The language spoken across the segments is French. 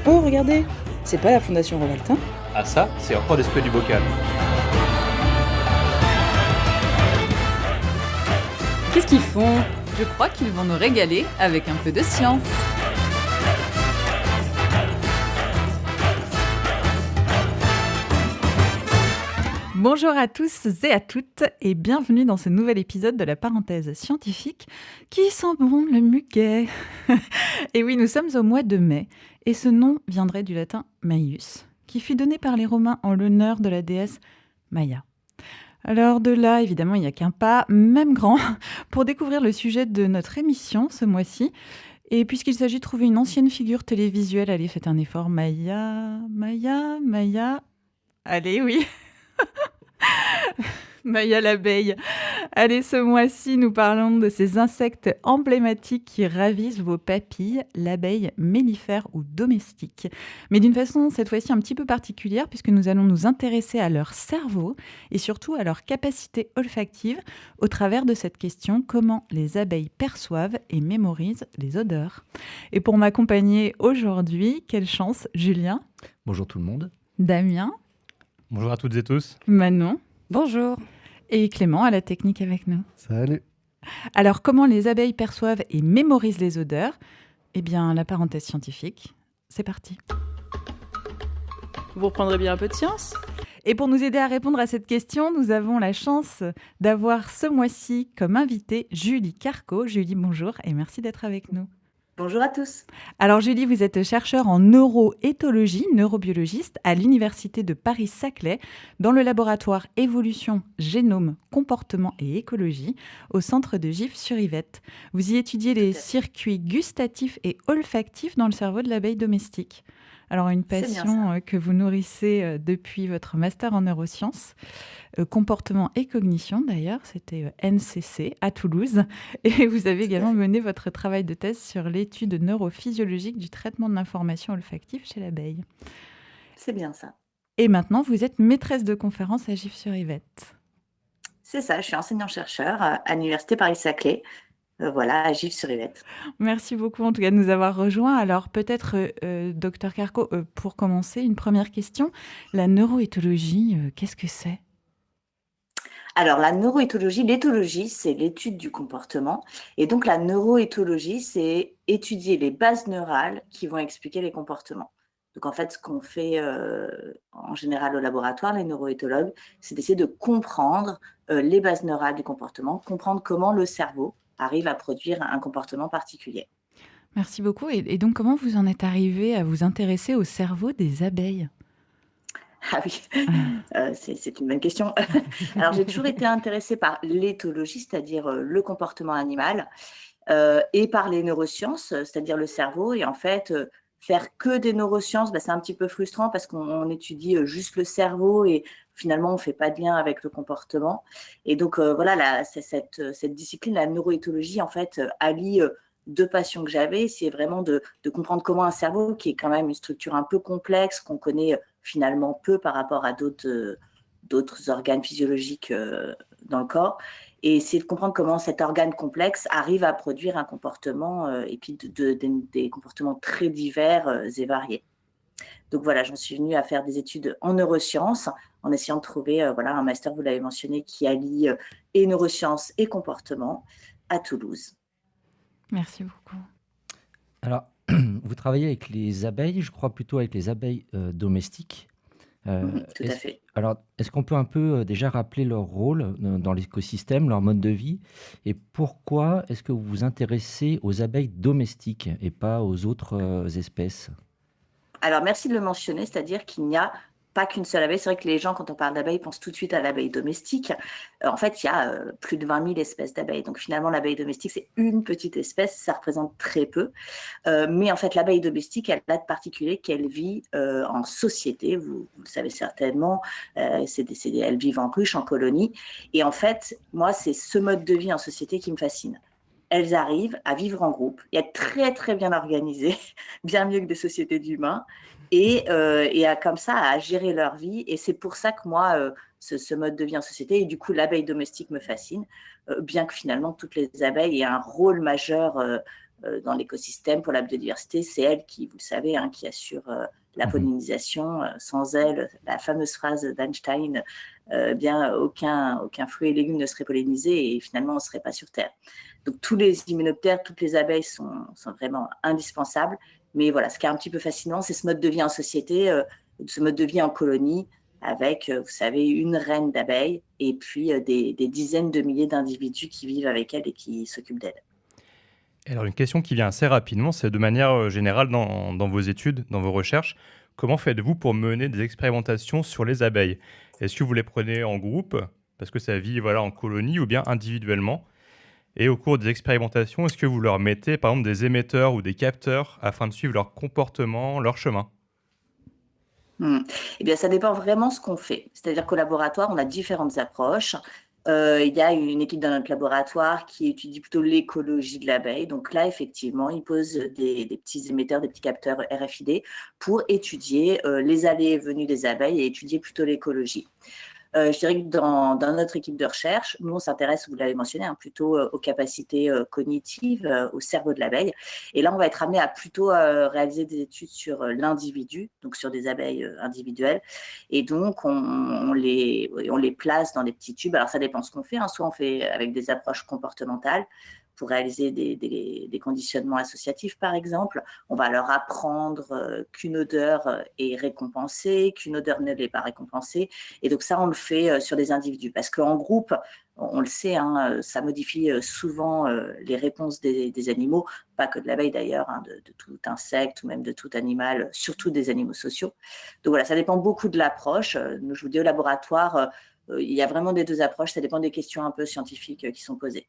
Oh, regardez, c'est pas la Fondation Rovaltin? Ah ça, c'est encore des squares du bocal. Qu'est-ce qu'ils font? Je crois qu'ils vont nous régaler avec un peu de science. Bonjour à tous et à toutes et bienvenue dans ce nouvel épisode de la parenthèse scientifique qui sent bon le muguet. Et oui, nous sommes au mois de mai et ce nom viendrait du latin Maius, qui fut donné par les Romains en l'honneur de la déesse Maia. Alors de là, évidemment, il n'y a qu'un pas, même grand, pour découvrir le sujet de notre émission ce mois-ci. Et puisqu'il s'agit de trouver une ancienne figure télévisuelle, allez, faites un effort. Maia. Allez, oui. Maia l'abeille. Allez, ce mois-ci, nous parlons de ces insectes emblématiques qui ravissent vos papilles, l'abeille mellifère ou domestique. Mais d'une façon, cette fois-ci, un petit peu particulière, puisque nous allons nous intéresser à leur cerveau et surtout à leur capacité olfactive au travers de cette question, comment les abeilles perçoivent et mémorisent les odeurs. Et pour m'accompagner aujourd'hui, quelle chance, Julien, Bonjour tout le monde. Damien, Bonjour à toutes et tous. Manon Bonjour. et Clément à la technique avec nous. Salut. Alors, comment les abeilles perçoivent et mémorisent les odeurs? Eh bien, la parenthèse scientifique, c'est parti. Vous reprendrez bien un peu de science? Et pour nous aider à répondre à cette question, nous avons la chance d'avoir ce mois-ci comme invitée Julie Carco. Julie, bonjour et merci d'être avec nous. Bonjour à tous. Alors Julie, vous êtes chercheure en neuroéthologie, neurobiologiste à l'Université de Paris-Saclay dans le laboratoire Évolution, Génome, Comportement et Écologie au centre de Gif-sur-Yvette. Vous y étudiez les circuits gustatifs et olfactifs dans le cerveau de l'abeille domestique. Alors une C'est bien passion que vous nourrissez depuis votre master en neurosciences, comportement et cognition d'ailleurs, c'était NCC à Toulouse. Et vous avez également mené votre travail de thèse sur l'étude neurophysiologique du traitement de l'information olfactive chez l'abeille. C'est bien ça. Et maintenant, vous êtes maîtresse de conférence à Gif-sur-Yvette. C'est ça, je suis enseignant-chercheur à l'Université Paris-Saclay, voilà, à Gif-sur-Yvette. Merci beaucoup en tout cas de nous avoir rejoints. Alors peut-être, docteur Carco, pour commencer, une première question. La neuroéthologie, qu'est-ce que c'est ? Alors, la neuroéthologie, l'éthologie, c'est l'étude du comportement. Et donc, la neuroéthologie, c'est étudier les bases neurales qui vont expliquer les comportements. Donc, en fait, ce qu'on fait en général au laboratoire, les neuroéthologues, c'est d'essayer de comprendre les bases neurales du comportement, comprendre comment le cerveau arrive à produire un comportement particulier. Merci beaucoup. Et donc, comment vous en êtes arrivé à vous intéresser au cerveau des abeilles ? Ah oui, c'est une bonne question. Alors, j'ai toujours été intéressée par l'éthologie, c'est-à-dire le comportement animal, et par les neurosciences, c'est-à-dire le cerveau. Et en fait, faire que des neurosciences, c'est un petit peu frustrant parce qu'on étudie juste le cerveau et finalement, on ne fait pas de lien avec le comportement. Et donc, voilà, cette discipline, la neuroéthologie, en fait, allie deux passions que j'avais. C'est vraiment de comprendre comment un cerveau, qui est quand même une structure un peu complexe, qu'on connaît finalement peu par rapport à d'autres organes physiologiques dans le corps, et essayer de comprendre comment cet organe complexe arrive à produire un comportement et puis des comportements très divers et variés. Donc voilà, j'en suis venue à faire des études en neurosciences en essayant de trouver voilà, un master, vous l'avez mentionné, qui allie et neurosciences et comportement à Toulouse. Merci beaucoup. Alors, vous travaillez avec les abeilles, je crois plutôt avec les abeilles domestiques. Tout à fait. Alors, est-ce qu'on peut un peu déjà rappeler leur rôle dans l'écosystème, leur mode de vie, et pourquoi est-ce que vous vous intéressez aux abeilles domestiques et pas aux autres espèces? Alors, merci de le mentionner, c'est-à-dire qu'il n'y a pas qu'une seule abeille. C'est vrai que les gens, quand on parle d'abeille, pensent tout de suite à l'abeille domestique. En fait, il y a plus de 20 000 espèces d'abeilles. Donc, finalement, l'abeille domestique, c'est une petite espèce. Ça représente très peu. Mais en fait, l'abeille domestique, elle a de particulier qu'elle vit en société. Vous le savez certainement. Elles vivent en ruche, en colonie. Et en fait, moi, c'est ce mode de vie en société qui me fascine. Elles arrivent à vivre en groupe et à être très, très bien organisées, bien mieux que des sociétés d'humains, et comme ça, à gérer leur vie. Et c'est pour ça que moi, ce mode de vie en société, et du coup, l'abeille domestique me fascine, bien que finalement, toutes les abeilles aient un rôle majeur dans l'écosystème pour la biodiversité. C'est elle qui, vous le savez, hein, qui assure la pollinisation. Sans elle, la fameuse phrase d'Einstein, bien aucun fruit et légume ne serait pollinisé et finalement on ne serait pas sur Terre. Donc tous les hyménoptères, toutes les abeilles sont vraiment indispensables. Mais voilà, ce qui est un petit peu fascinant, c'est ce mode de vie en société, ce mode de vie en colonie, avec, vous savez, une reine d'abeilles et puis des dizaines de milliers d'individus qui vivent avec elle et qui s'occupent d'elle. Et alors, une question qui vient assez rapidement, c'est de manière générale dans vos études, dans vos recherches, comment faites-vous pour mener des expérimentations sur les abeilles? Est-ce que vous les prenez en groupe, parce que ça vit en colonie, ou bien individuellement? Et au cours des expérimentations, est-ce que vous leur mettez par exemple des émetteurs ou des capteurs afin de suivre leur comportement, leur chemin? Eh bien, ça dépend vraiment ce qu'on fait. C'est-à-dire qu'au laboratoire, on a différentes approches. Il y a une équipe dans notre laboratoire qui étudie plutôt l'écologie de l'abeille. Donc là, effectivement, ils posent des petits émetteurs, des petits capteurs RFID pour étudier les allées et venues des abeilles et étudier plutôt l'écologie. Je dirais que dans notre équipe de recherche, nous, on s'intéresse, vous l'avez mentionné, hein, plutôt aux capacités cognitives, au cerveau de l'abeille. Et là, on va être amené à plutôt réaliser des études sur l'individu, donc sur des abeilles individuelles. Et donc, on les place dans des petits tubes. Alors, ça dépend ce qu'on fait, hein. Soit on fait avec des approches comportementales, pour réaliser des conditionnements associatifs, par exemple. On va leur apprendre qu'une odeur est récompensée, qu'une odeur ne l'est pas récompensée. Et donc ça, on le fait sur des individus. Parce qu'en groupe, on le sait, hein, ça modifie souvent les réponses des animaux, pas que de l'abeille d'ailleurs, hein, de tout insecte ou même de tout animal, surtout des animaux sociaux. Donc voilà, ça dépend beaucoup de l'approche. Nous, je vous dis, au laboratoire, il y a vraiment des deux approches. Ça dépend des questions un peu scientifiques qui sont posées.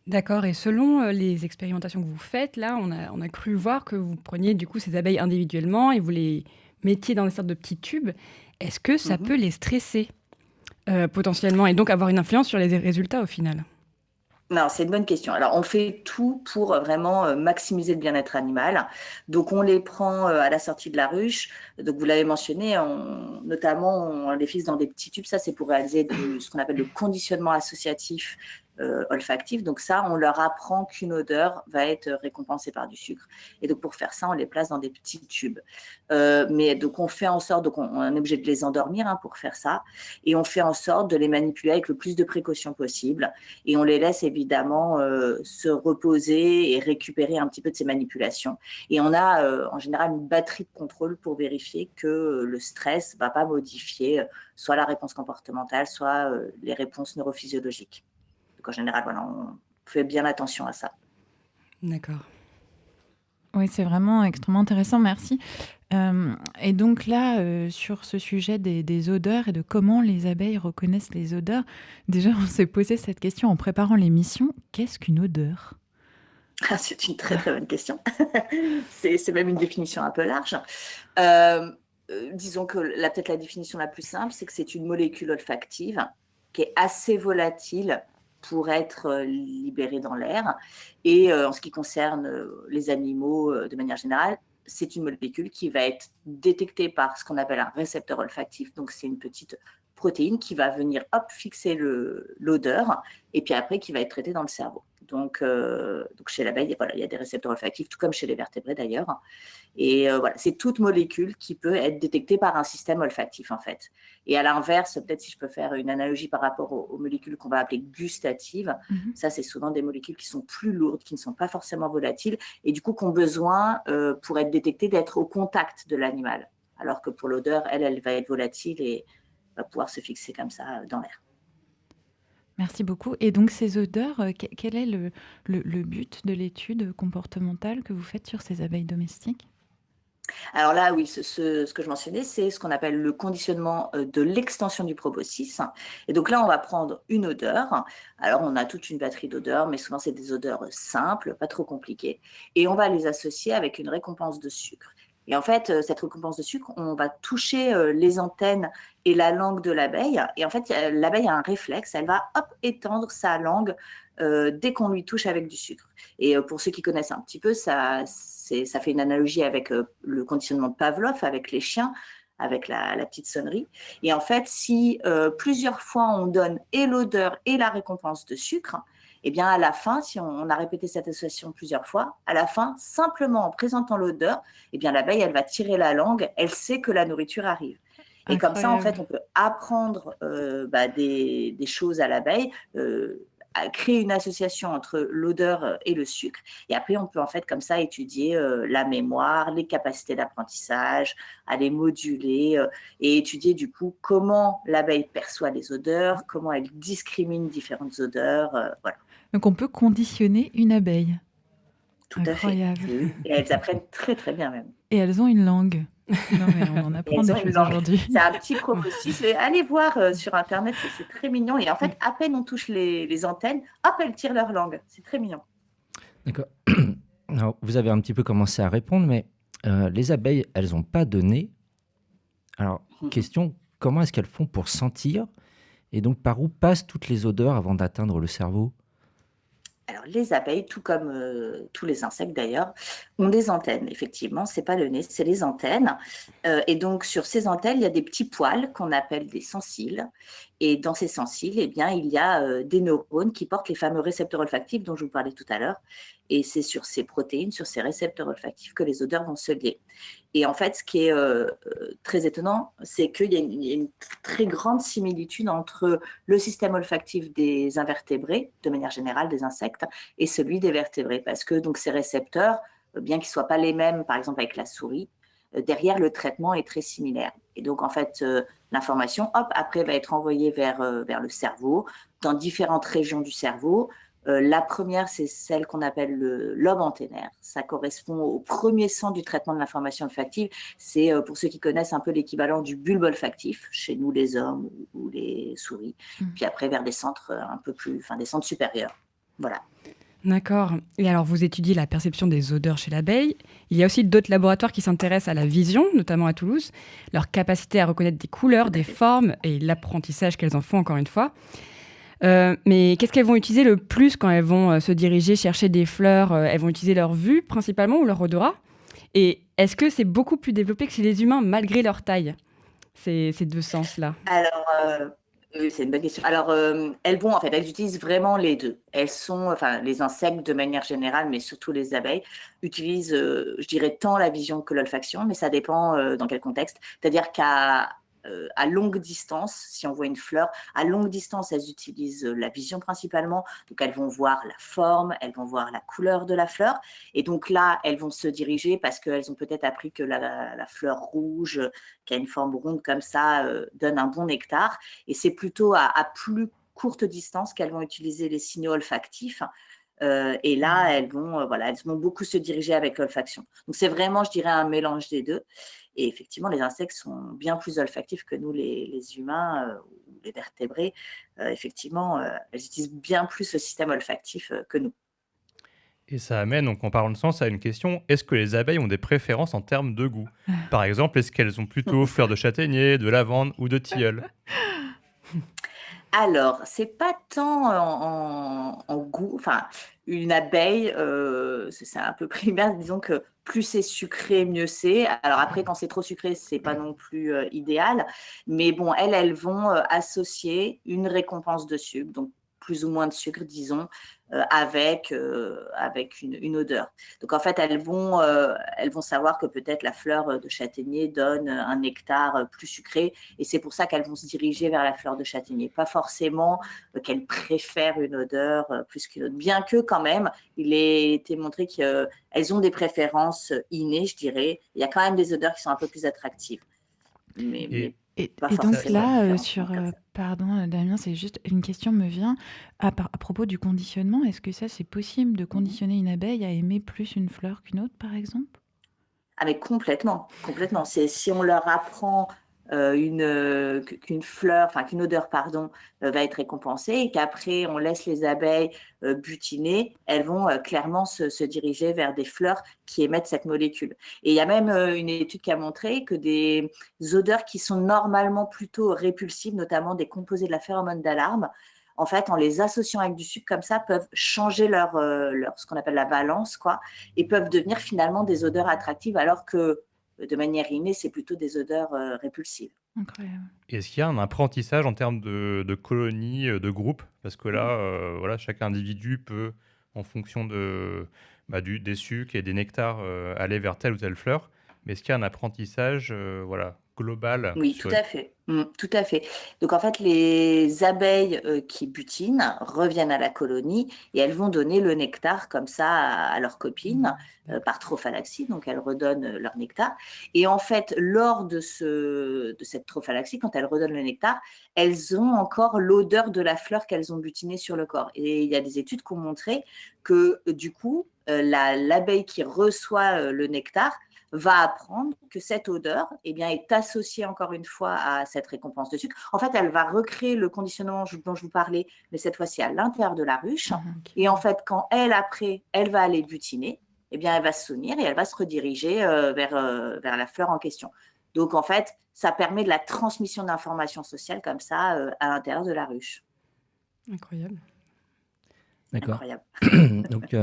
D'accord, et selon les expérimentations que vous faites, là, on a cru voir que vous preniez du coup ces abeilles individuellement et vous les mettiez dans des sortes de petits tubes. Est-ce que ça peut les stresser potentiellement et donc avoir une influence sur les résultats au final? Non, c'est une bonne question. Alors, on fait tout pour vraiment maximiser le bien-être animal. Donc, on les prend à la sortie de la ruche. Donc, vous l'avez mentionné, notamment, on les fixe dans des petits tubes. Ça, c'est pour réaliser ce qu'on appelle le conditionnement associatif olfactif. Donc, ça, on leur apprend qu'une odeur va être récompensée par du sucre. Et donc, pour faire ça, on les place dans des petits tubes. Mais donc, on fait en sorte, donc on est obligé de les endormir, hein, pour faire ça. Et on fait en sorte de les manipuler avec le plus de précautions possible. Et on les laisse évidemment se reposer et récupérer un petit peu de ces manipulations. Et on a en général une batterie de contrôle pour vérifier que le stress ne va pas modifier soit la réponse comportementale, soit les réponses neurophysiologiques. Donc en général, voilà, on fait bien attention à ça. D'accord. Oui, c'est vraiment extrêmement intéressant, merci. Et donc là, sur ce sujet des odeurs et de comment les abeilles reconnaissent les odeurs, déjà, on s'est posé cette question en préparant l'émission. Qu'est-ce qu'une odeur? C'est une très très bonne question. C'est même une définition un peu large. Disons que peut-être la définition la plus simple, c'est que c'est une molécule olfactive qui est assez volatile pour être libérée dans l'air. Et en ce qui concerne les animaux de manière générale, c'est une molécule qui va être détectée par ce qu'on appelle un récepteur olfactif. Donc, c'est une petite protéine qui va venir fixer l'odeur et puis après qui va être traitée dans le cerveau. Donc chez l'abeille, voilà, il y a des récepteurs olfactifs, tout comme chez les vertébrés d'ailleurs. Et voilà, c'est toute molécule qui peut être détectée par un système olfactif en fait. Et à l'inverse, peut-être si je peux faire une analogie par rapport aux molécules qu'on va appeler gustatives, ça c'est souvent des molécules qui sont plus lourdes, qui ne sont pas forcément volatiles et du coup qui ont besoin, pour être détectées, d'être au contact de l'animal. Alors que pour l'odeur, elle va être volatile et va pouvoir se fixer comme ça dans l'air. Merci beaucoup. Et donc ces odeurs, quel est le but de l'étude comportementale que vous faites sur ces abeilles domestiques? Alors là, oui, ce que je mentionnais, c'est ce qu'on appelle le conditionnement de l'extension du proboscis. Et donc là, on va prendre une odeur. Alors, on a toute une batterie d'odeurs, mais souvent, c'est des odeurs simples, pas trop compliquées. Et on va les associer avec une récompense de sucre. Et en fait, cette récompense de sucre, on va toucher les antennes et la langue de l'abeille. Et en fait, l'abeille a un réflexe, elle va étendre sa langue dès qu'on lui touche avec du sucre. Et pour ceux qui connaissent un petit peu, ça fait une analogie avec le conditionnement de Pavlov, avec les chiens, avec la petite sonnerie. Et en fait, si plusieurs fois on donne et l'odeur et la récompense de sucre, Eh bien, à la fin, si on a répété cette association plusieurs fois, à la fin, simplement en présentant l'odeur, eh bien, l'abeille, elle va tirer la langue, elle sait que la nourriture arrive. Et comme ça, en fait, Incroyable. on peut apprendre des choses à l'abeille, à créer une association entre l'odeur et le sucre. Et après, on peut en fait comme ça étudier la mémoire, les capacités d'apprentissage, à les moduler et étudier du coup comment l'abeille perçoit les odeurs, comment elle discrimine différentes odeurs. Voilà, Donc on peut conditionner une abeille. tout à fait. Incroyable. Oui, oui. Et elles apprennent très très bien même. Et elles ont une langue. Non mais on en Et apprend elles des ont une choses langue. aujourd'hui. C'est un petit processus. Et allez voir sur Internet, c'est très mignon. Et en fait, à peine on touche les antennes, hop, elles tirent leur langue. C'est très mignon. D'accord. Alors, vous avez un petit peu commencé à répondre, mais les abeilles, elles n'ont pas de nez. Alors, question, comment est-ce qu'elles font pour sentir? Et donc, par où passent toutes les odeurs avant d'atteindre le cerveau? Alors, les abeilles, tout comme tous les insectes d'ailleurs, ont des antennes. Effectivement, c'est pas le nez, c'est les antennes. Et donc, sur ces antennes, il y a des petits poils qu'on appelle des sensiles. Et dans ces sensiles, eh bien, il y a des neurones qui portent les fameux récepteurs olfactifs dont je vous parlais tout à l'heure. Et c'est sur ces protéines, sur ces récepteurs olfactifs que les odeurs vont se lier. Et en fait, ce qui est très étonnant, c'est qu'il y a une très grande similitude entre le système olfactif des invertébrés, de manière générale des insectes, et celui des vertébrés. Parce que donc, ces récepteurs, bien qu'ils ne soient pas les mêmes, par exemple avec la souris, derrière le traitement est très similaire. Et donc, en fait, l'information, hop, après, va être envoyée vers le cerveau, dans différentes régions du cerveau. La première, c'est celle qu'on appelle le lobe antennaire. Ça correspond au premier centre du traitement de l'information olfactive. C'est, pour ceux qui connaissent, un peu l'équivalent du bulbe olfactif, chez nous les hommes ou les souris. Puis après, vers des centres un peu plus, enfin des centres supérieurs. Voilà. D'accord. Et alors, vous étudiez la perception des odeurs chez l'abeille. Il y a aussi d'autres laboratoires qui s'intéressent à la vision, notamment à Toulouse, leur capacité à reconnaître des couleurs, des formes et l'apprentissage qu'elles en font, encore une fois. Mais qu'est-ce qu'elles vont utiliser le plus quand elles vont se diriger, chercher des fleurs? Elles vont utiliser leur vue principalement ou leur odorat? Et est-ce que c'est beaucoup plus développé que chez les humains, malgré leur taille, ces deux sens-là? Alors, oui, c'est une bonne question. Alors, elles utilisent vraiment les deux. Les insectes de manière générale, mais surtout les abeilles, utilisent, je dirais, tant la vision que l'olfaction, mais ça dépend dans quel contexte. C'est-à-dire à longue distance, si on voit une fleur, à longue distance, elles utilisent la vision principalement. Donc, elles vont voir la forme, elles vont voir la couleur de la fleur. Et donc là, elles vont se diriger parce qu'elles ont peut-être appris que la fleur rouge, qui a une forme ronde comme ça, donne un bon nectar. Et c'est plutôt à plus courte distance qu'elles vont utiliser les signaux olfactifs. Et là, elles vont beaucoup se diriger avec l'olfaction. Donc, c'est vraiment, je dirais, un mélange des deux. Et effectivement, les insectes sont bien plus olfactifs que nous, les humains ou les vertébrés. Effectivement, elles utilisent bien plus le système olfactif que nous. Et ça amène, donc en parlant de sens, à une question, est-ce que les abeilles ont des préférences en termes de goût? Par exemple, est-ce qu'elles ont plutôt fleurs de châtaignier, de lavande ou de tilleul? Alors, c'est pas tant en goût. Enfin, une abeille, c'est un peu primaire. Disons que plus c'est sucré, mieux c'est. Alors après, quand c'est trop sucré, c'est pas non plus idéal. Mais bon, elles vont associer une récompense de sucre, donc plus ou moins de sucre, disons, avec une odeur. Donc en fait, elles vont savoir que peut-être la fleur de châtaignier donne un nectar plus sucré, et c'est pour ça qu'elles vont se diriger vers la fleur de châtaignier. Pas forcément qu'elles préfèrent une odeur plus qu'une autre, bien que quand même, il ait été montré qu'elles ont des préférences innées, je dirais. Il y a quand même des odeurs qui sont un peu plus attractives. Mais Et pas donc forcément là, différentes, pardon Damien, c'est juste une question me vient à propos du conditionnement. Est-ce que ça c'est possible de conditionner une abeille à aimer plus une fleur qu'une autre, par exemple? Ah mais complètement, complètement. C'est si on leur apprend qu'une fleur, enfin qu'une odeur, pardon, va être récompensée et qu'après on laisse les abeilles butiner, elles vont clairement se diriger vers des fleurs qui émettent cette molécule. Et il y a même une étude qui a montré que des odeurs qui sont normalement plutôt répulsives, notamment des composés de la phéromone d'alarme, en fait, en les associant avec du sucre comme ça, peuvent changer ce qu'on appelle la valence, quoi, et peuvent devenir finalement des odeurs attractives, alors que de manière innée, c'est plutôt des odeurs répulsives. Incroyable. Est-ce qu'il y a un apprentissage en termes de colonies, de groupes? Parce que là, voilà, chaque individu peut, en fonction des sucs et des nectars, aller vers telle ou telle fleur. Mais est-ce qu'il y a un apprentissage, voilà, global Oui, tout sur à fait. Tout à fait. Donc en fait, les abeilles qui butinent reviennent à la colonie et elles vont donner le nectar comme ça à leurs copines par trophalaxie. Donc elles redonnent leur nectar. Et en fait, lors de cette trophalaxie, quand elles redonnent le nectar, elles ont encore l'odeur de la fleur qu'elles ont butinée sur le corps. Et il y a des études qui ont montré que du coup, l'abeille qui reçoit le nectar va apprendre que cette odeur eh bien, est associée encore une fois à cette récompense de sucre. En fait, elle va recréer le conditionnement dont je vous parlais, mais cette fois-ci à l'intérieur de la ruche. Ok. Et en fait, quand après, elle va aller butiner, eh bien, elle va se souvenir et elle va se rediriger vers la fleur en question. Donc, en fait, ça permet de la transmission d'informations sociales comme ça à l'intérieur de la ruche. Incroyable. D'accord. Incroyable. Donc,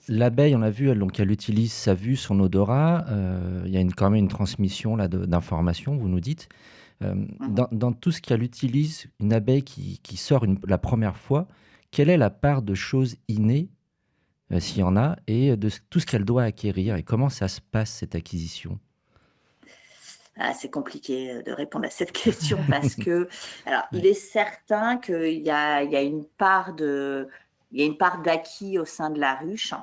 l'abeille, on l'a vu, elle utilise sa vue, son odorat. Il y a quand même une transmission là, d'informations, vous nous dites. Dans tout ce qu'elle utilise, une abeille qui sort la première fois, quelle est la part de choses innées, s'il y en a, et de tout ce qu'elle doit acquérir, et comment ça se passe, cette acquisition? C'est compliqué de répondre à cette question parce que, alors, il est certain qu'il y a une part d'acquis au sein de la ruche.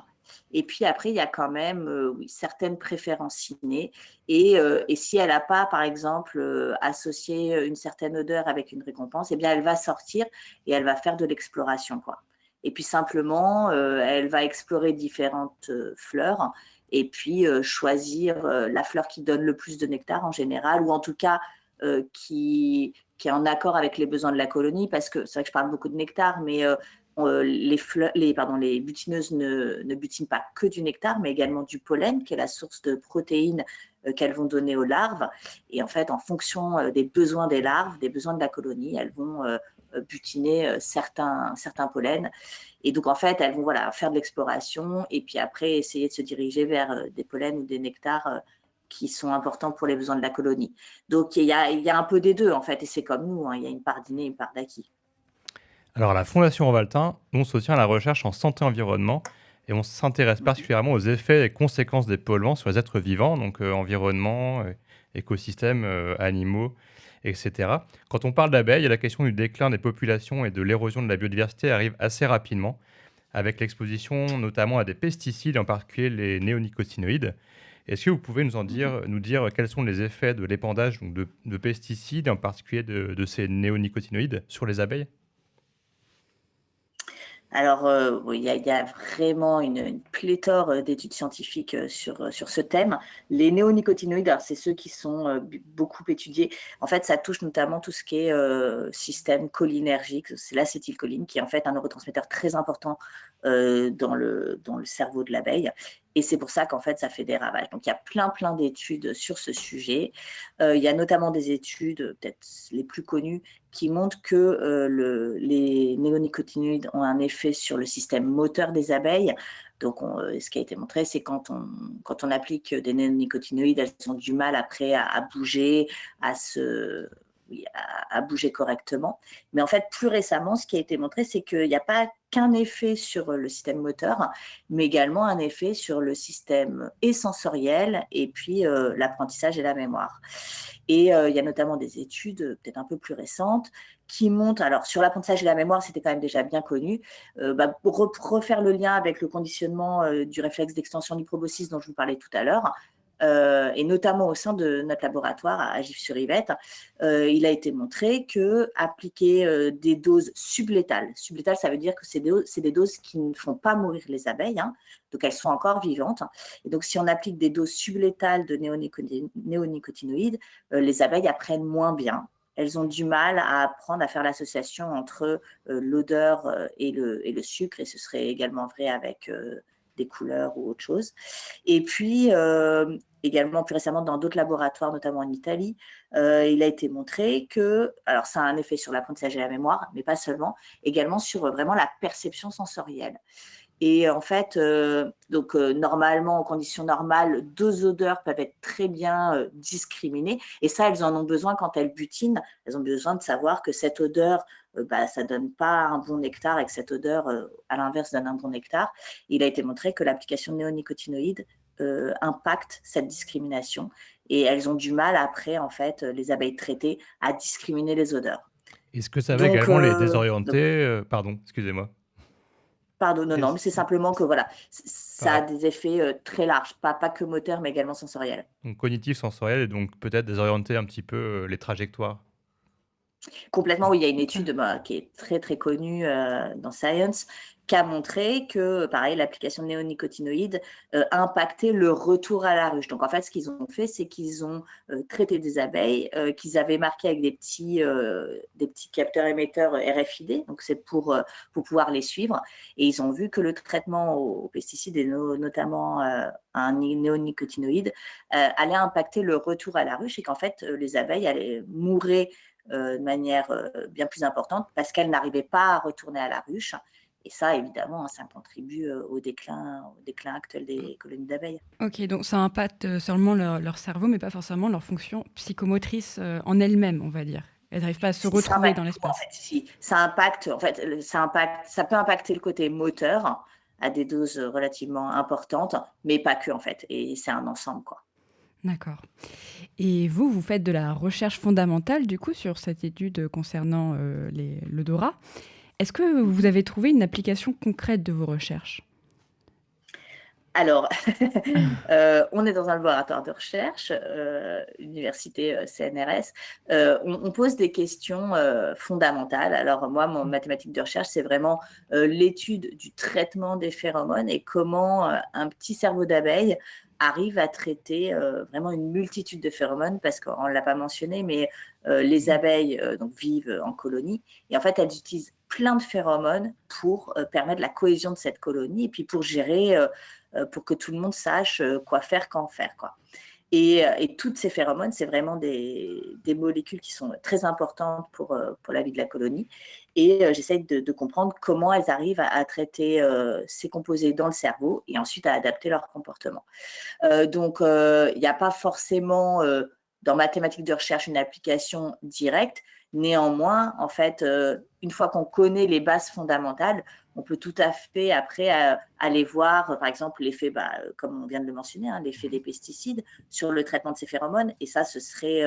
Et puis après, il y a quand même oui, certaines préférences innées. Et si elle n'a pas, par exemple, associé une certaine odeur avec une récompense, eh bien, elle va sortir et elle va faire de l'exploration, quoi. Et puis simplement, elle va explorer différentes fleurs et puis choisir la fleur qui donne le plus de nectar en général, ou en tout cas qui est en accord avec les besoins de la colonie, parce que c'est vrai que je parle beaucoup de nectar, mais les butineuses ne butinent pas que du nectar, mais également du pollen, qui est la source de protéines qu'elles vont donner aux larves. Et en fait, en fonction des besoins des larves, des besoins de la colonie, elles vont butiner certains pollens. Et donc, en fait, elles vont faire de l'exploration et puis après essayer de se diriger vers des pollens ou des nectars qui sont importants pour les besoins de la colonie. Donc, il y a un peu des deux, en fait, et c'est comme nous, hein, il y a une part d'inné et une part d'acquis. Alors, à la Fondation Rovaltin, on soutient la recherche en santé et environnement et on s'intéresse particulièrement aux effets et conséquences des polluants sur les êtres vivants, donc environnement, écosystèmes, animaux, etc. Quand on parle d'abeilles, la question du déclin des populations et de l'érosion de la biodiversité arrive assez rapidement, avec l'exposition notamment à des pesticides, en particulier les néonicotinoïdes. Est-ce que vous pouvez nous dire quels sont les effets de l'épandage donc de pesticides, en particulier de ces néonicotinoïdes, sur les abeilles? Alors, oui, il y a vraiment une pléthore d'études scientifiques sur ce thème. Les néonicotinoïdes, alors c'est ceux qui sont beaucoup étudiés. En fait, ça touche notamment tout ce qui est système cholinergique. C'est l'acétylcholine qui est en fait un neurotransmetteur très important dans le cerveau de l'abeille. Et c'est pour ça qu'en fait, ça fait des ravages. Donc, il y a plein d'études sur ce sujet. Il y a notamment des études, peut-être les plus connues, qui montrent que les néonicotinoïdes ont un effet sur le système moteur des abeilles. Donc, ce qui a été montré, c'est quand on applique des néonicotinoïdes, elles ont du mal après à bouger, à bouger correctement. Mais en fait, plus récemment, ce qui a été montré, c'est qu'il n'y a pas qu'un effet sur le système moteur, mais également un effet sur le système sensoriel et puis l'apprentissage et la mémoire. Et il y a notamment des études peut-être un peu plus récentes qui montrent, alors sur l'apprentissage et la mémoire, c'était quand même déjà bien connu, pour refaire le lien avec le conditionnement du réflexe d'extension du proboscis dont je vous parlais tout à l'heure, et notamment au sein de notre laboratoire à Gif-sur-Yvette, il a été montré que appliquer des doses sublétales, ça veut dire que c'est des doses qui ne font pas mourir les abeilles, hein, donc elles sont encore vivantes. Et donc si on applique des doses sublétales de néonicotinoïdes, les abeilles apprennent moins bien. Elles ont du mal à apprendre à faire l'association entre l'odeur et le sucre, et ce serait également vrai avec des couleurs ou autre chose. Et puis, également plus récemment dans d'autres laboratoires, notamment en Italie, il a été montré que, alors ça a un effet sur l'apprentissage et la mémoire, mais pas seulement, également sur vraiment la perception sensorielle. Et en fait, normalement, en conditions normales, 2 odeurs peuvent être très bien discriminées. Et ça, elles en ont besoin quand elles butinent. Elles ont besoin de savoir que cette odeur, ça ne donne pas un bon nectar et que cette odeur, à l'inverse, donne un bon nectar. Il a été montré que l'application de néonicotinoïdes impacte cette discrimination. Et elles ont du mal après, en fait, les abeilles traitées, à discriminer les odeurs. Est-ce que ça va Donc, également les donc désorienter? Pardon, excusez-moi. Pardon, non, mais Est-ce c'est simplement que voilà, ça par a des effets très larges, pas que moteurs, mais également sensoriels. donc cognitif, sensoriel et donc peut-être désorienter un petit peu, les trajectoires? Complètement, oui, il y a une C'est ça. étude qui est très très connue dans Science qui a montré que, pareil, l'application de néonicotinoïdes a impacté le retour à la ruche. Donc en fait, ce qu'ils ont fait, c'est qu'ils ont traité des abeilles qu'ils avaient marquées avec des petits capteurs émetteurs RFID, donc c'est pour pouvoir les suivre. Et ils ont vu que le traitement aux pesticides, et notamment un néonicotinoïde, allait impacter le retour à la ruche et qu'en fait, les abeilles allaient mourir de manière bien plus importante parce qu'elles n'arrivaient pas à retourner à la ruche. Et ça, évidemment, ça contribue au déclin actuel des colonies d'abeilles. Ok, donc ça impacte seulement leur cerveau, mais pas forcément leur fonction psychomotrice en elle-même, on va dire. Elles n'arrivent pas à se retrouver dans En l'espace. fait, si, ça peut impacter le côté moteur à des doses relativement importantes, mais pas que, en fait. Et c'est un ensemble, quoi. D'accord. Et vous faites de la recherche fondamentale, du coup, sur cette étude concernant l'odorat. Est-ce que vous avez trouvé une application concrète de vos recherches? Alors, on est dans un laboratoire de recherche, université CNRS. On pose des questions fondamentales. Alors moi, mon mathématique de recherche, c'est vraiment l'étude du traitement des phéromones et comment un petit cerveau d'abeille arrive à traiter vraiment une multitude de phéromones, parce qu'on ne l'a pas mentionné, mais les abeilles donc, vivent en colonie. Et en fait, elles utilisent plein de phéromones pour permettre la cohésion de cette colonie et puis pour gérer... pour que tout le monde sache quoi faire, quand faire, quoi. Et toutes ces phéromones, c'est vraiment des molécules qui sont très importantes pour la vie de la colonie. Et j'essaie de comprendre comment elles arrivent à traiter ces composés dans le cerveau et ensuite à adapter leur comportement. Donc, il n'y a pas forcément dans mathématiques de recherche une application directe. Néanmoins, en fait, une fois qu'on connaît les bases fondamentales, on peut tout à fait après aller voir, par exemple, l'effet, comme on vient de le mentionner, l'effet des pesticides sur le traitement de ces phéromones. Et ça, ce serait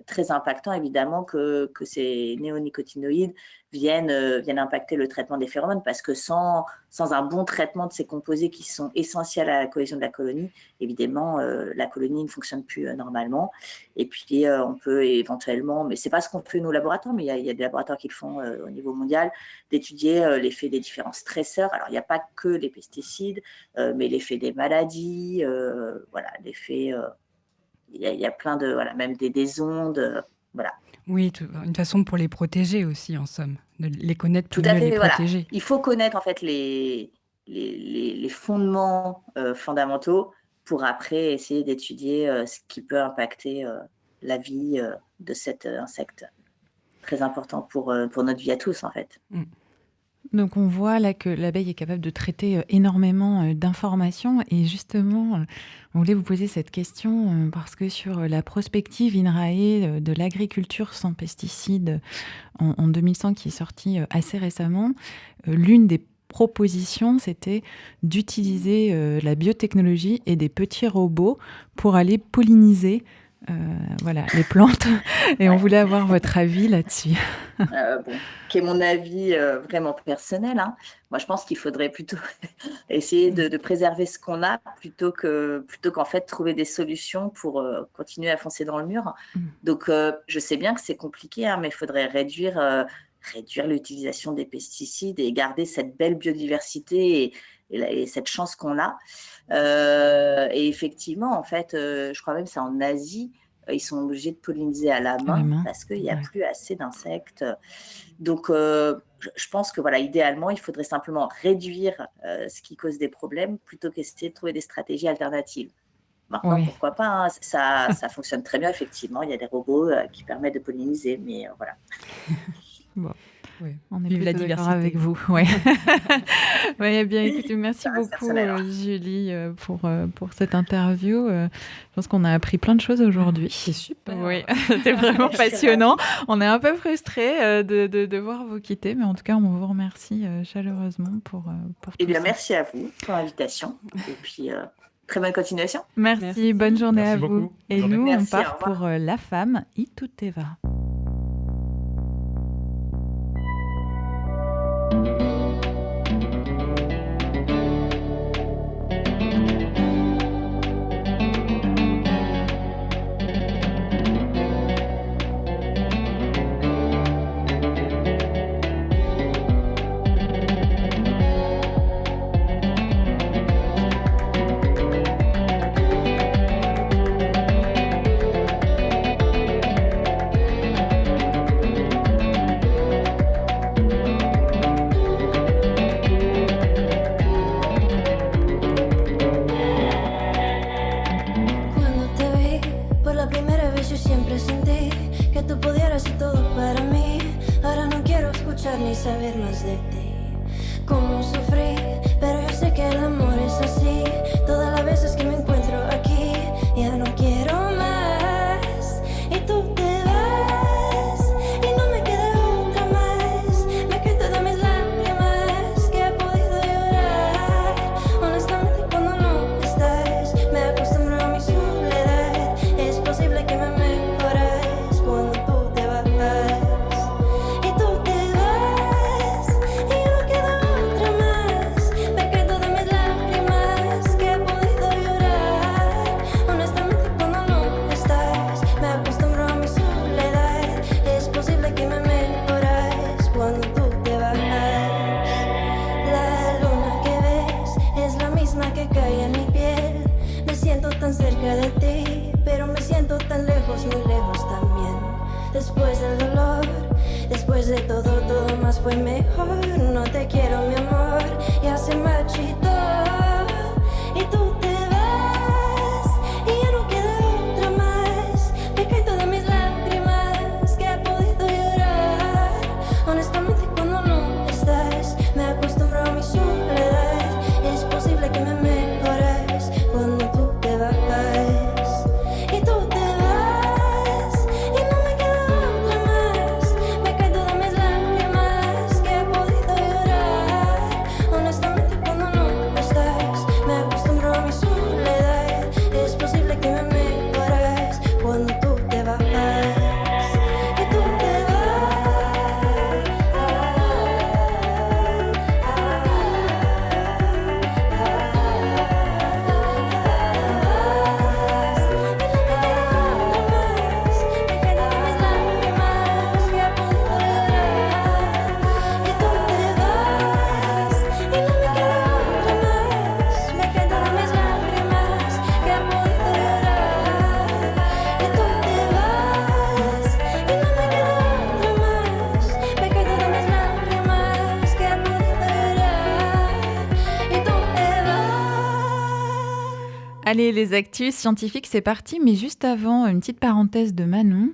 très impactant, évidemment, que ces néonicotinoïdes viennent impacter le traitement des phéromones, parce que sans un bon traitement de ces composés qui sont essentiels à la cohésion de la colonie, évidemment, la colonie ne fonctionne plus normalement. Et puis, on peut éventuellement, mais ce n'est pas ce qu'on fait nos laboratoires, mais il y a des laboratoires qui le font au niveau mondial, d'étudier l'effet des différents stresseurs. Alors, il n'y a pas que les pesticides, mais l'effet des maladies, l'effet... il y a plein de, même des ondes, voilà. Oui, une façon pour les protéger aussi, en somme, de les connaître Tout pour à mieux les fait, voilà. protéger. Il faut connaître en fait les fondements fondamentaux pour après essayer d'étudier ce qui peut impacter la vie de cet insecte. Très important pour notre vie à tous, en fait. Donc on voit là que l'abeille est capable de traiter énormément d'informations, et justement, on voulait vous poser cette question parce que sur la prospective INRAE de l'agriculture sans pesticides en 2100, qui est sortie assez récemment, l'une des propositions, c'était d'utiliser la biotechnologie et des petits robots pour aller polliniser les plantes. Et on voulait avoir votre avis là-dessus. Qui est mon avis vraiment personnel. Moi, je pense qu'il faudrait plutôt essayer de préserver ce qu'on a plutôt qu'en fait trouver des solutions pour continuer à foncer dans le mur. Donc, je sais bien que c'est compliqué, mais il faudrait réduire l'utilisation des pesticides et garder cette belle biodiversité et cette chance qu'on a. Et effectivement, en fait, je crois même que c'est en Asie, ils sont obligés de polliniser à la main parce qu'il n'y a plus assez d'insectes. Donc, je pense que idéalement, il faudrait simplement réduire ce qui cause des problèmes plutôt qu'essayer de trouver des stratégies alternatives. Maintenant, pourquoi pas, ça fonctionne très bien, effectivement. Il y a des robots qui permettent de polliniser, mais voilà. Bon. Oui. On est Vive la plutôt d'accord diversité. avec vous. Ouais. Ouais, bien, écoutez, merci Ça reste beaucoup, personnel, hein. Julie, pour cette interview. Je pense qu'on a appris plein de choses aujourd'hui. C'est super. Oui, c'était vraiment Je suis passionnant. On est un peu frustrés de devoir vous quitter, mais en tout cas, on vous remercie chaleureusement pour Eh tout bien, ça. merci à vous pour l'invitation. Et puis, très bonne continuation. Merci, Merci. bonne journée Merci à vous. beaucoup. Et Bonne nous, journée. on Merci, part au revoir. pour La Femme, Ituteva. Cuando te vi por la primera vez yo siempre sentí que tú pudieras ser todo para mí. Ahora no quiero escuchar ni saber más de ti. Cómo sufrí, pero yo sé que el amor es así. Todas las veces que me encuentro aquí, ya no quiero más. Y tú te vas y no me queda otra más. Me quedo de mis lágrimas que he podido llorar. Honestamente cuando no estás, me acostumbro a mi soledad. Es posible que me mejoras cuando tú te vas. Y tú te vas y no queda otra más. Me quedo de mis lágrimas que he podido llorar. Honestamente cuando no estás, me acostumbro a mi soledad. Es posible que me mejoras cuando tú te vas. La luna que ves es la misma que cae en mi piel. Me siento tan cerca de ti, pero me siento tan lejos, muy lejos también. Después del dolor, después de todo, todo más fue mejor. No te quiero, mi amor, ya se marchitó. Y tú te vas y ya no queda otra más. Me quedo de mis lágrimas que he podido llorar. Honestamente cuando no estás, me acostumbro a mi soledad. Es posible que me mejores cuando tú te vas. Y tú te vas y no me queda otra más. Me quedo de mis lágrimas que he podido llorar. Honestamente cuando no estás, me acostumbro a mi soledad. Es posible que me mejores cuando tú te vas. Y tú te Allez, les actus scientifiques, c'est parti. Mais juste avant, une petite parenthèse de Manon.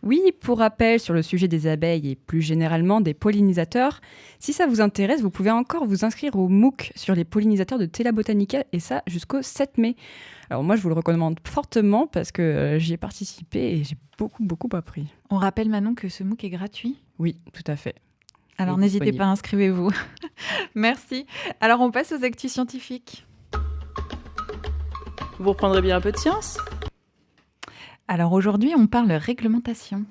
Oui, pour rappel sur le sujet des abeilles et plus généralement des pollinisateurs, si ça vous intéresse, vous pouvez encore vous inscrire au MOOC sur les pollinisateurs de Tela Botanica et ça jusqu'au 7 mai. Alors moi, je vous le recommande fortement parce que j'y ai participé et j'ai beaucoup appris. On rappelle Manon que ce MOOC est gratuit. Oui, tout à fait. Alors Et n'hésitez disponible. pas, inscrivez-vous. Merci. Alors on passe aux actus scientifiques. Vous reprendrez bien un peu de science? Alors aujourd'hui, on parle réglementation.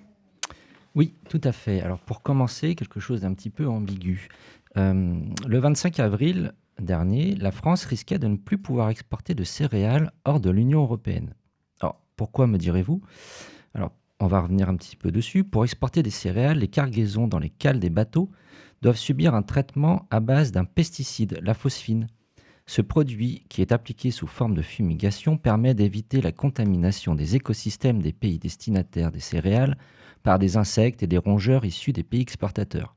Oui, tout à fait. Alors pour commencer, quelque chose d'un petit peu ambigu. Le 25 avril dernier, la France risquait de ne plus pouvoir exporter de céréales hors de l'Union européenne. Alors pourquoi, me direz-vous? Alors on va revenir un petit peu dessus. Pour exporter des céréales, les cargaisons dans les cales des bateaux doivent subir un traitement à base d'un pesticide, la phosphine. Ce produit, qui est appliqué sous forme de fumigation, permet d'éviter la contamination des écosystèmes des pays destinataires des céréales par des insectes et des rongeurs issus des pays exportateurs.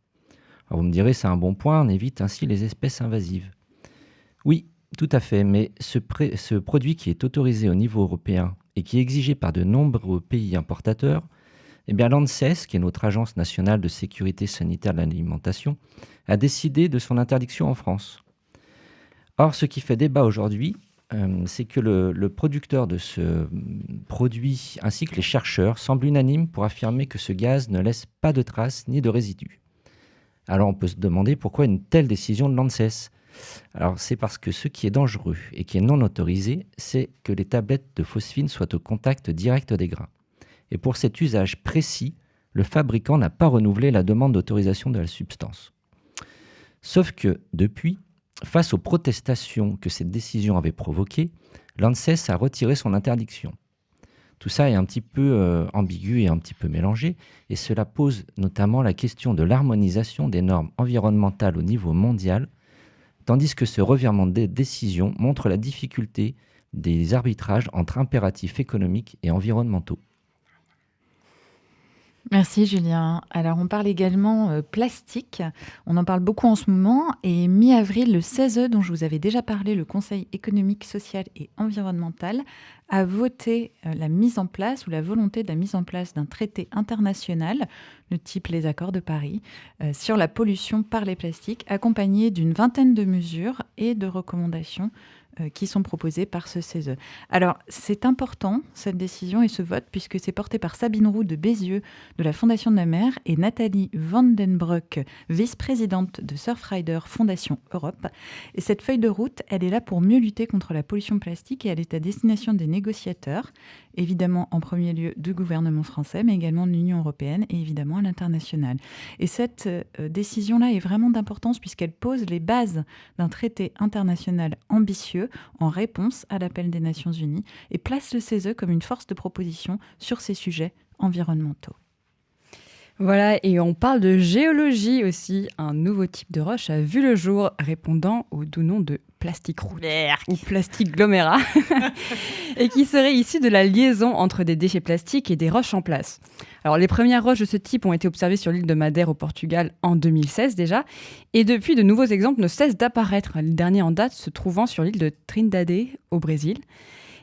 Alors vous me direz, c'est un bon point, on évite ainsi les espèces invasives. Oui, tout à fait, mais ce produit qui est autorisé au niveau européen et qui est exigé par de nombreux pays importateurs Eh bien, l'ANSES, qui est notre Agence nationale de sécurité sanitaire de l'alimentation, a décidé de son interdiction en France. Or, ce qui fait débat aujourd'hui, c'est que le producteur de ce produit ainsi que les chercheurs semblent unanimes pour affirmer que ce gaz ne laisse pas de traces ni de résidus. Alors on peut se demander pourquoi une telle décision de l'ANSES. Alors c'est parce que ce qui est dangereux et qui est non autorisé, c'est que les tablettes de phosphine soient au contact direct des grains. Et pour cet usage précis, le fabricant n'a pas renouvelé la demande d'autorisation de la substance. Sauf que depuis, face aux protestations que cette décision avait provoquées, l'ANSES a retiré son interdiction. Tout ça est un petit peu ambigu et un petit peu mélangé, et cela pose notamment la question de l'harmonisation des normes environnementales au niveau mondial, tandis que ce revirement des décisions montre la difficulté des arbitrages entre impératifs économiques et environnementaux. Merci Julien. Alors on parle également plastique, on en parle beaucoup en ce moment et mi-avril, le 16 dont je vous avais déjà parlé, le Conseil économique, social et environnemental a voté la mise en place ou la volonté de la mise en place d'un traité international, de type les accords de Paris, sur la pollution par les plastiques, accompagné d'une vingtaine de mesures et de recommandations qui sont proposées par ce CESE. Alors, c'est important, cette décision et ce vote, puisque c'est porté par Sabine Roux de Bézieux, de la Fondation de la Mer, et Nathalie Vandenbroek, vice-présidente de Surfrider Fondation Europe. Et cette feuille de route, elle est là pour mieux lutter contre la pollution plastique et elle est à destination des négociateurs, évidemment en premier lieu du gouvernement français, mais également de l'Union européenne et évidemment à l'international. Et cette décision-là est vraiment d'importance puisqu'elle pose les bases d'un traité international ambitieux en réponse à l'appel des Nations Unies et place le CESE comme une force de proposition sur ces sujets environnementaux. Voilà, et on parle de géologie aussi. Un nouveau type de roche a vu le jour, répondant au doux nom de plastique route ou plastique glomérat, et qui serait issu de la liaison entre des déchets plastiques et des roches en place. Alors, les premières roches de ce type ont été observées sur l'île de Madère au Portugal en 2016 déjà, et depuis, de nouveaux exemples ne cessent d'apparaître. Le dernier en date se trouvant sur l'île de Trindade au Brésil.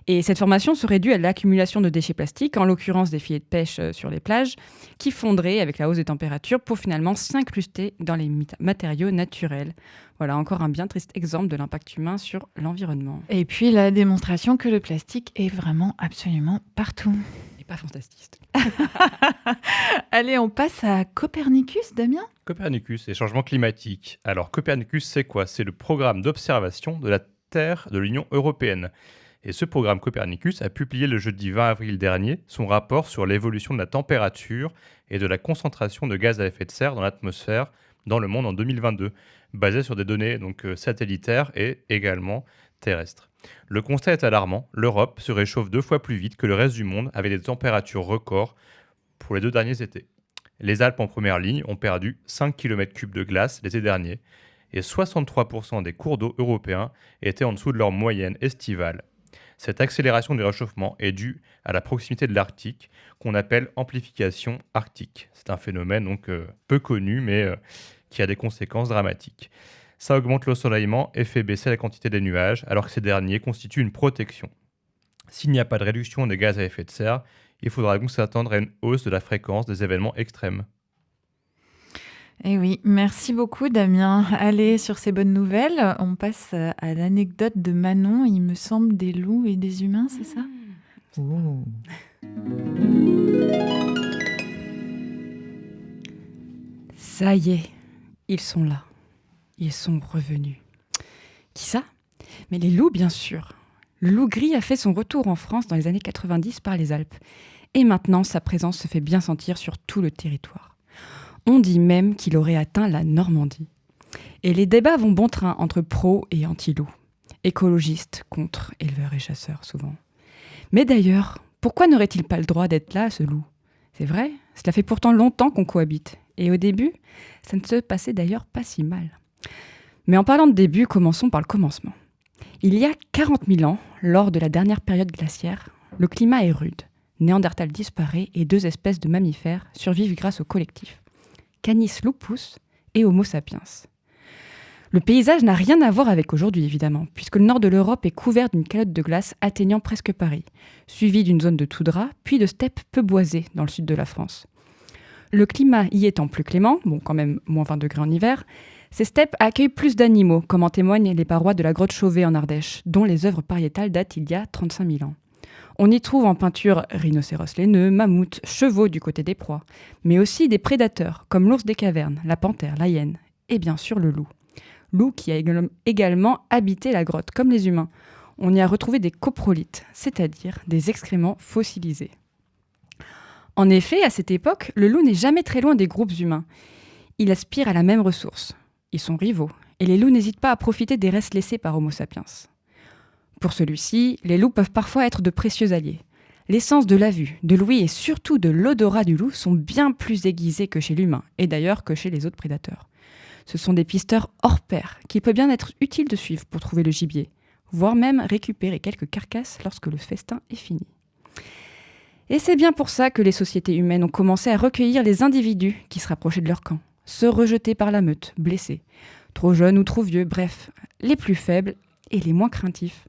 Et cette formation serait due à l'accumulation de déchets plastiques, en l'occurrence des filets de pêche sur les plages, qui fondraient avec la hausse des températures pour finalement s'incruster dans les matériaux naturels. Voilà encore un bien triste exemple de l'impact humain sur l'environnement. Et puis la démonstration que le plastique est vraiment absolument partout. Et pas fantastique. Allez, on passe à Copernicus, Damien ? Copernicus et changement climatique. Alors Copernicus, c'est quoi ? C'est le programme d'observation de la Terre de l'Union européenne. Et ce programme Copernicus a publié le jeudi 20 avril dernier son rapport sur l'évolution de la température et de la concentration de gaz à effet de serre dans l'atmosphère dans le monde en 2022, basé sur des données satellitaires et également terrestres. Le constat est alarmant, l'Europe se réchauffe 2 fois plus vite que le reste du monde avec des températures records pour les 2 derniers étés. Les Alpes en première ligne ont perdu 5 km3 de glace l'été dernier et 63% des cours d'eau européens étaient en dessous de leur moyenne estivale. Cette accélération du réchauffement est due à la proximité de l'Arctique, qu'on appelle amplification arctique. C'est un phénomène peu connu, mais qui a des conséquences dramatiques. Ça augmente l'ensoleillement et fait baisser la quantité des nuages, alors que ces derniers constituent une protection. S'il n'y a pas de réduction des gaz à effet de serre, il faudra donc s'attendre à une hausse de la fréquence des événements extrêmes. Eh oui, merci beaucoup Damien. Allez, sur ces bonnes nouvelles, on passe à l'anecdote de Manon, il me semble, des loups et des humains, c'est ça ? Oh. Ça y est, ils sont là. Ils sont revenus. Qui ça ? Mais les loups, bien sûr. Le loup gris a fait son retour en France dans les années 90 par les Alpes. Et maintenant, sa présence se fait bien sentir sur tout le territoire. On dit même qu'il aurait atteint la Normandie. Et les débats vont bon train entre pro et anti-loups. Écologistes contre éleveurs et chasseurs, souvent. Mais d'ailleurs, pourquoi n'aurait-il pas le droit d'être là, ce loup ? C'est vrai, cela fait pourtant longtemps qu'on cohabite. Et au début, ça ne se passait d'ailleurs pas si mal. Mais en parlant de début, commençons par le commencement. Il y a 40 000 ans, lors de la dernière période glaciaire, le climat est rude. Néandertal disparaît et 2 espèces de mammifères survivent grâce au collectif. Canis lupus et Homo sapiens. Le paysage n'a rien à voir avec aujourd'hui, évidemment, puisque le nord de l'Europe est couvert d'une calotte de glace atteignant presque Paris, suivi d'une zone de toundra, puis de steppes peu boisées dans le sud de la France. Le climat y étant plus clément, bon quand même moins 20 degrés en hiver, ces steppes accueillent plus d'animaux, comme en témoignent les parois de la grotte Chauvet en Ardèche, dont les œuvres pariétales datent il y a 35 000 ans. On y trouve en peinture rhinocéros laineux, mammouths, chevaux du côté des proies, mais aussi des prédateurs comme l'ours des cavernes, la panthère, la hyène et bien sûr le loup. Loup qui a également habité la grotte, comme les humains. On y a retrouvé des coprolites, c'est-à-dire des excréments fossilisés. En effet, à cette époque, le loup n'est jamais très loin des groupes humains. Il aspire à la même ressource. Ils sont rivaux, et les loups n'hésitent pas à profiter des restes laissés par Homo sapiens. Pour celui-ci, les loups peuvent parfois être de précieux alliés. Les sens de la vue, de l'ouïe et surtout de l'odorat du loup sont bien plus aiguisés que chez l'humain, et d'ailleurs que chez les autres prédateurs. Ce sont des pisteurs hors pair, qu'il peut bien être utile de suivre pour trouver le gibier, voire même récupérer quelques carcasses lorsque le festin est fini. Et c'est bien pour ça que les sociétés humaines ont commencé à recueillir les individus qui se rapprochaient de leur camp, ceux rejetés par la meute, blessés, trop jeunes ou trop vieux, bref, les plus faibles et les moins craintifs.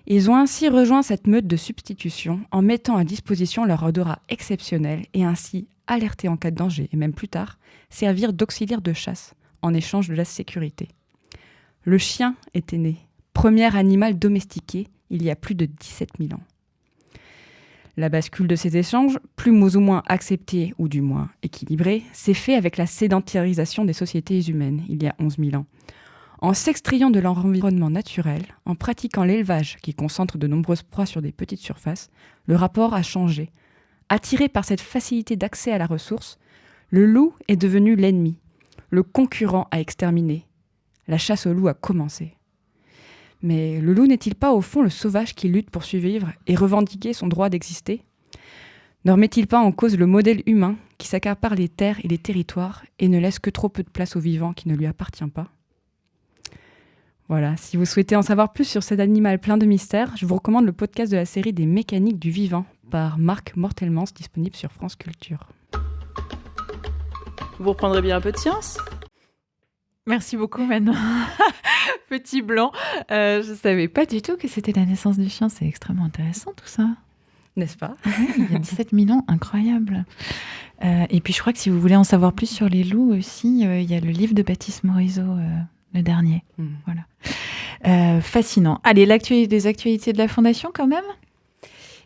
Ils ont ainsi rejoint cette meute de substitution en mettant à disposition leur odorat exceptionnel et ainsi alerter en cas de danger et même plus tard, servir d'auxiliaire de chasse en échange de la sécurité. Le chien était né, premier animal domestiqué il y a plus de 17 000 ans. La bascule de ces échanges, plus ou moins acceptés ou du moins équilibrés, s'est fait avec la sédentarisation des sociétés humaines il y a 11 000 ans. En s'extrayant de leur environnement naturel, en pratiquant l'élevage qui concentre de nombreuses proies sur des petites surfaces, le rapport a changé. Attiré par cette facilité d'accès à la ressource, le loup est devenu l'ennemi, le concurrent à exterminer. La chasse au loup a commencé. Mais le loup n'est-il pas au fond le sauvage qui lutte pour survivre et revendiquer son droit d'exister ? Ne remet-il pas en cause le modèle humain qui s'accapare les terres et les territoires et ne laisse que trop peu de place aux vivants qui ne lui appartient pas ? Voilà, si vous souhaitez en savoir plus sur cet animal plein de mystères, je vous recommande le podcast de la série des mécaniques du vivant par Marc Mortelmans, disponible sur France Culture. Vous reprendrez bien un peu de science ? Merci beaucoup, Manon. Petit blanc. Je ne savais pas du tout que c'était la naissance du chien. C'est extrêmement intéressant, tout ça. N'est-ce pas ? Il y a 17 000 ans, incroyable. Et puis, je crois que si vous voulez en savoir plus sur les loups aussi, il y a le livre de Baptiste Morisot, le dernier. Voilà. Fascinant. Allez, des actualités de la Fondation, quand même ?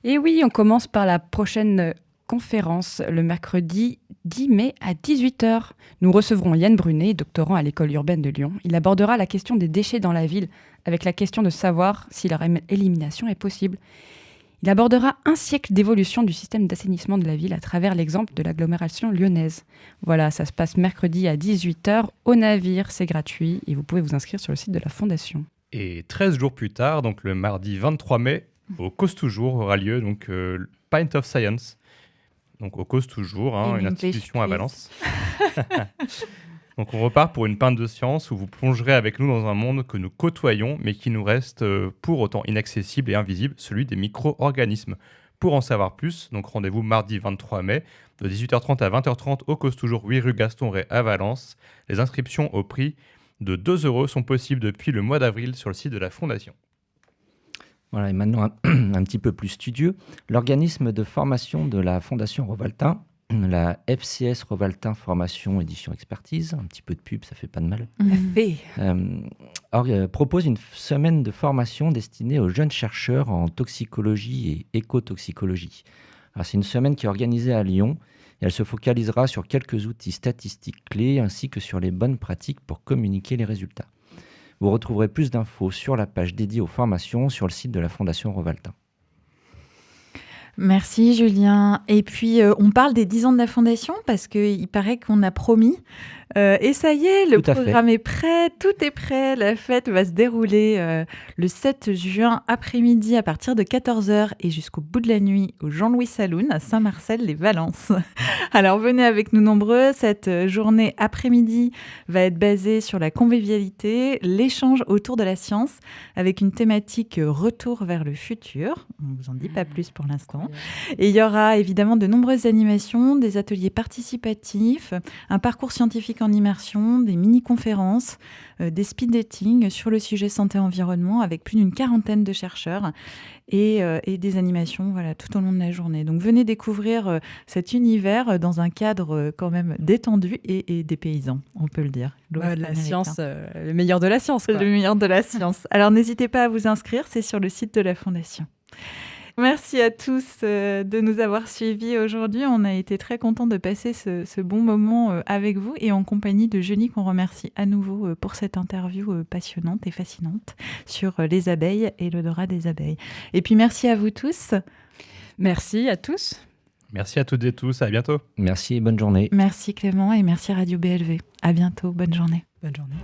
Et oui, on commence par la prochaine conférence le mercredi 10 mai à 18h. Nous recevrons Yann Brunet, doctorant à l'école urbaine de Lyon. Il abordera la question des déchets dans la ville avec la question de savoir si leur élimination est possible. Il abordera un siècle d'évolution du système d'assainissement de la ville à travers l'exemple de l'agglomération lyonnaise. Voilà, ça se passe mercredi à 18h au Navire, c'est gratuit et vous pouvez vous inscrire sur le site de la Fondation. Et 13 jours plus tard, donc le mardi 23 mai, au Cause Toujours aura lieu donc Pint of Science. Donc au Cause Toujours, une institution à Valence. Donc on repart pour une pinte de science où vous plongerez avec nous dans un monde que nous côtoyons mais qui nous reste pour autant inaccessible et invisible, celui des micro-organismes. Pour en savoir plus, donc rendez-vous mardi 23 mai de 18h30 à 20h30 au Cause Toujours 8 rue Gaston Ray à Valence. Les inscriptions au prix de 2 € sont possibles depuis le mois d'avril sur le site de la Fondation. Voilà, et maintenant un petit peu plus studieux. L'organisme de formation de la Fondation Rovaltin, la FCS Rovaltin Formation Édition Expertise, un petit peu de pub, ça fait pas de mal, propose une semaine de formation destinée aux jeunes chercheurs en toxicologie et écotoxicologie. Alors, c'est une semaine qui est organisée à Lyon et elle se focalisera sur quelques outils statistiques clés ainsi que sur les bonnes pratiques pour communiquer les résultats. Vous retrouverez plus d'infos sur la page dédiée aux formations sur le site de la Fondation Rovaltin. Merci Julien. Et puis, on parle des 10 ans de la Fondation parce qu'il paraît qu'on a promis. Et ça y est, le programme est prêt, tout est prêt. La fête va se dérouler le 7 juin après-midi à partir de 14h et jusqu'au bout de la nuit au Jean-Louis Saloon à Saint-Marcel-les-Valences. Alors venez avec nous nombreux. Cette journée après-midi va être basée sur la convivialité, l'échange autour de la science avec une thématique retour vers le futur. On ne vous en dit pas plus pour l'instant. Et il y aura évidemment de nombreuses animations, des ateliers participatifs, un parcours scientifique scientifiques en immersion, des mini-conférences, des speed dating sur le sujet santé-environnement avec plus d'une 40aine de chercheurs et des animations tout au long de la journée. Donc venez découvrir cet univers dans un cadre quand même détendu et dépaysant, on peut le dire. La science, le meilleur de la science, quoi. Le meilleur de la science. Alors n'hésitez pas à vous inscrire, c'est sur le site de la Fondation. Merci à tous de nous avoir suivis aujourd'hui. On a été très contents de passer ce bon moment avec vous et en compagnie de Julie, qu'on remercie à nouveau pour cette interview passionnante et fascinante sur les abeilles et l'odorat des abeilles. Et puis merci à vous tous. Merci à tous. Merci à toutes et tous, à bientôt. Merci et bonne journée. Merci Clément et merci Radio BLV. À bientôt, bonne journée. Bonne journée.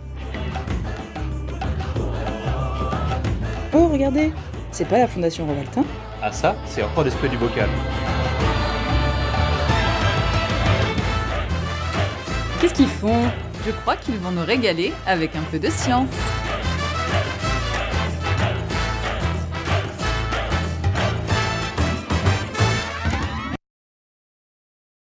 Oh, regardez, c'est pas la Fondation Rovaltin? Ah ça, c'est encore des spray du bocal. Qu'est-ce qu'ils font? Je crois qu'ils vont nous régaler avec un peu de science.